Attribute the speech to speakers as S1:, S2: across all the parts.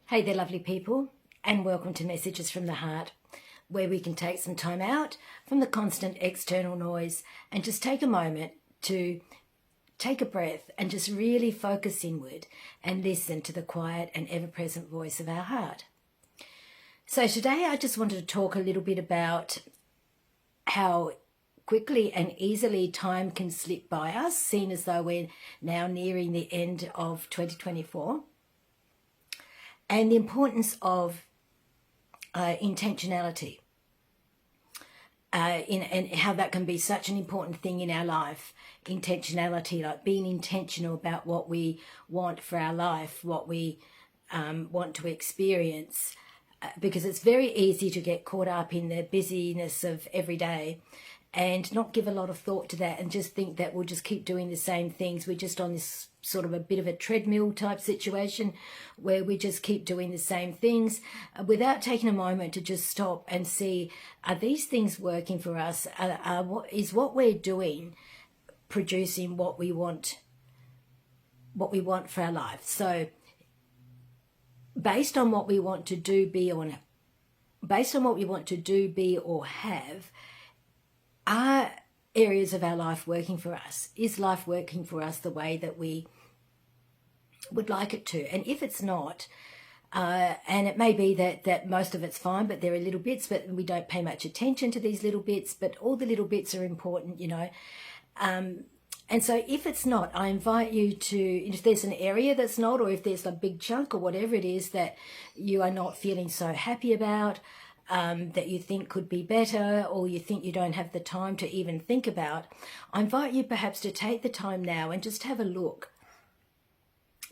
S1: Hey there, lovely people, and welcome to Messages from the Heart, where we can take some time out from the constant external noise and just take a moment to take a breath and just really focus inward and listen to the quiet and ever-present voice of our heart. So today I just wanted to talk a little bit about how quickly and easily time can slip by us, seeing as though we're now nearing the end of 2024. And the importance of intentionality and how that can be such an important thing in our life. Intentionality, like being intentional about what we want for our life, what we want to experience, because it's very easy to get caught up in the busyness of every day and not give a lot of thought to that and just think that we'll just keep doing the same things. We're just on this sort of a bit of a treadmill type situation where we just keep doing the same things without taking a moment to just stop and see, are these things working for us? Is what we're doing producing what we want for our life? So based on what we want to do, be or have, are areas of our life working for us? Is life working for us the way that we would like it to? And if it's not, and it may be that most of it's fine, but there are little bits, but we don't pay much attention to these little bits, but all the little bits are important, you know. And so if it's not, I invite you to, if there's an area that's not, or if there's a big chunk or whatever it is that you are not feeling so happy about, that you think could be better, or you think you don't have the time to even think about, I invite you perhaps to take the time now and just have a look.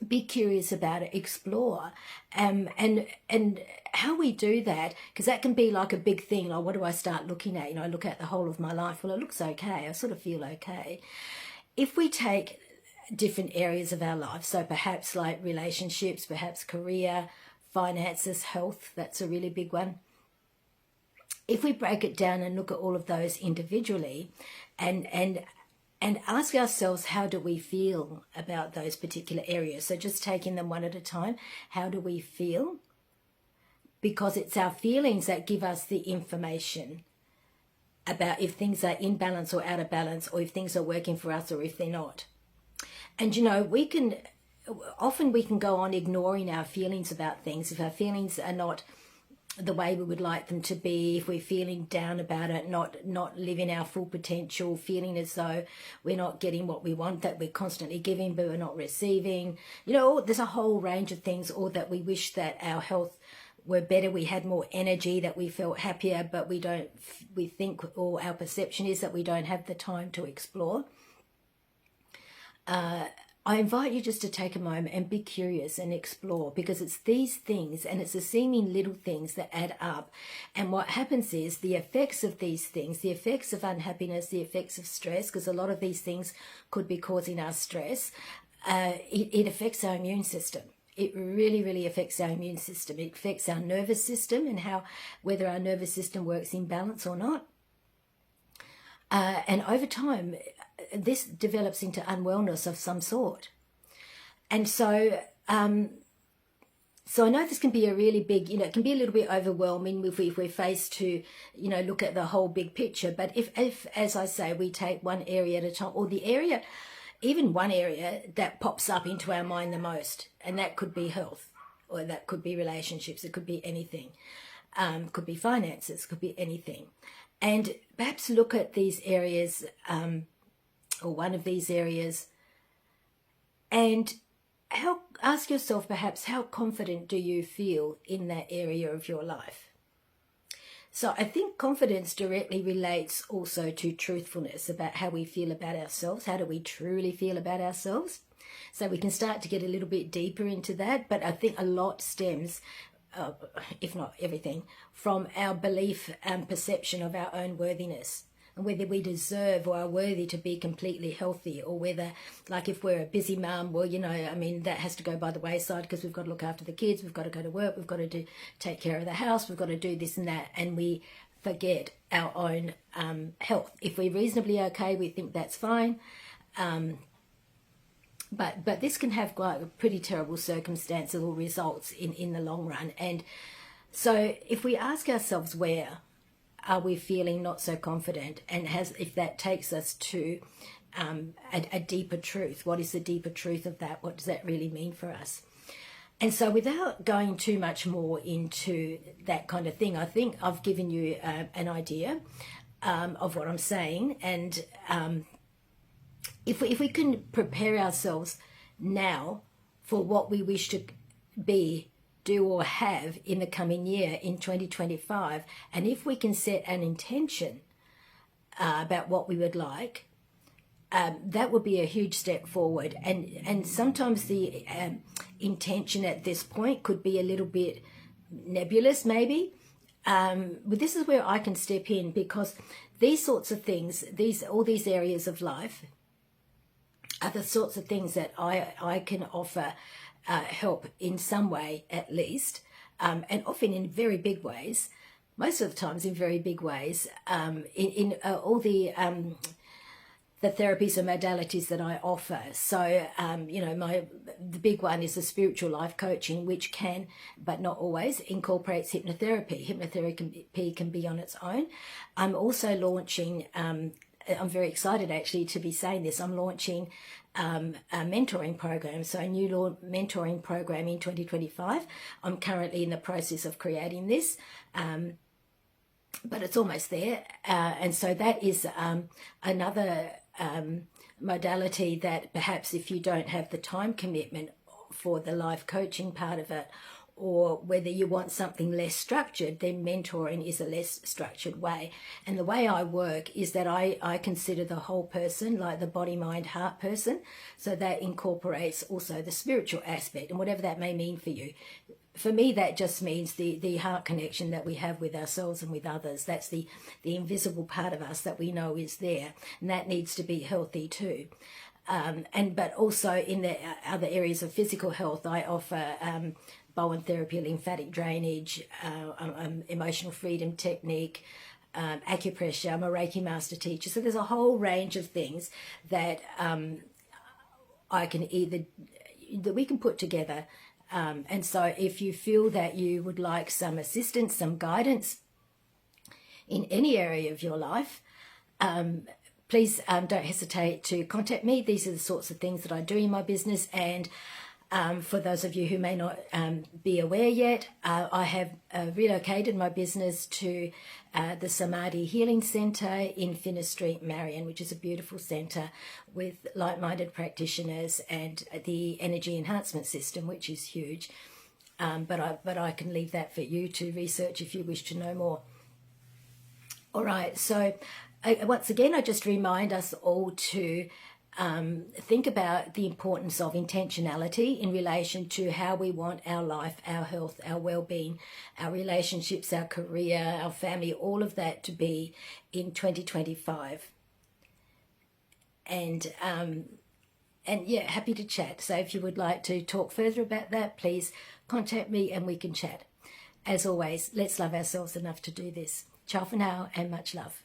S1: Be curious about it, explore, and how we do that, because that can be like a big thing. Like, what do I start looking at? You know, I look at the whole of my life. Well, it looks okay. I sort of feel okay. If we take different areas of our life, so perhaps like relationships, perhaps career, finances, health, that's a really big one. If we break it down and look at all of those individually and ask ourselves, how do we feel about those particular areas? So just taking them one at a time, how do we feel? Because it's our feelings that give us the information about if things are in balance or out of balance, or if things are working for us or if they're not. And you know, often we can go on ignoring our feelings about things if our feelings are not the way we would like them to be, if we're feeling down about it, not living our full potential, feeling as though we're not getting what we want, that we're constantly giving but we're not receiving. You know, there's a whole range of things, or that we wish that our health were better, we had more energy, that we felt happier, but we think, or our perception is that we don't have the time to explore. I invite you just to take a moment and be curious and explore, because it's these things, and it's the seeming little things that add up. And what happens is the effects of these things, the effects of unhappiness, the effects of stress, because a lot of these things could be causing us stress, it affects our immune system. It really, really affects our immune system. It affects our nervous system and whether our nervous system works in balance or not. And over time, this develops into unwellness of some sort. And so, so I know this can be a really big, you know, it can be a little bit overwhelming if we're faced to, you know, look at the whole big picture. But if, as I say, we take one area at a time, or even one area that pops up into our mind the most, and that could be health, or that could be relationships, it could be anything, could be finances, could be anything. And perhaps look at these areas, or one of these areas, and ask yourself perhaps, how confident do you feel in that area of your life? So I think confidence directly relates also to truthfulness about how we feel about ourselves. How do we truly feel about ourselves? So we can start to get a little bit deeper into that, but I think a lot stems, if not everything, from our belief and perception of our own worthiness, and whether we deserve or are worthy to be completely healthy, or whether, like, if we're a busy mum, well, you know, I mean, that has to go by the wayside, because we've got to look after the kids, we've got to go to work, we've got to take care of the house, we've got to do this and that, and we forget our own health. If we're reasonably okay, we think that's fine. But this can have quite a pretty terrible circumstances or results in the long run. And so if we ask ourselves, where are we feeling not so confident, and if that takes us to a deeper truth, what is the deeper truth of that? What does that really mean for us? And so without going too much more into that kind of thing, I think I've given you an idea of what I'm saying. And if we can prepare ourselves now for what we wish to be, do or have in the coming year, in 2025, and if we can set an intention about what we would like, that would be a huge step forward. And sometimes the intention at this point could be a little bit nebulous, maybe. But this is where I can step in, because these sorts of things, all these areas of life, are the sorts of things that I can offer help in some way, at least, and often in very big ways, most of the times in very big ways, in all the therapies and modalities that I offer. So, the big one is the spiritual life coaching, which can, but not always, incorporates hypnotherapy. Hypnotherapy can be on its own. I'm also launching, I'm very excited actually to be saying this, I'm launching a mentoring program, so a new mentoring program in 2025. I'm currently in the process of creating this, but it's almost there. And so that is another modality that perhaps if you don't have the time commitment for the life coaching part of it, or whether you want something less structured, then mentoring is a less structured way. And the way I work is that I consider the whole person, like the body, mind, heart person. So that incorporates also the spiritual aspect, and whatever that may mean for you. For me, that just means the heart connection that we have with ourselves and with others. That's the invisible part of us that we know is there, and that needs to be healthy too. But also in the other areas of physical health, I offer Bowen therapy, lymphatic drainage, emotional freedom technique, acupressure. I'm a Reiki master teacher. So there's a whole range of things that that we can put together. And so if you feel that you would like some assistance, some guidance in any area of your life, please don't hesitate to contact me. These are the sorts of things that I do in my business. And for those of you who may not be aware yet, I have relocated my business to the Samadhi Healing Centre in Finner Street, Marion, which is a beautiful centre with like-minded practitioners and the energy enhancement system, which is huge. But I can leave that for you to research if you wish to know more. All right, so once again, I just remind us all to think about the importance of intentionality in relation to how we want our life, our health, our well-being, our relationships, our career, our family, all of that to be in 2025. And yeah, happy to chat. So if you would like to talk further about that, please contact me and we can chat. As always, let's love ourselves enough to do this. Ciao for now and much love.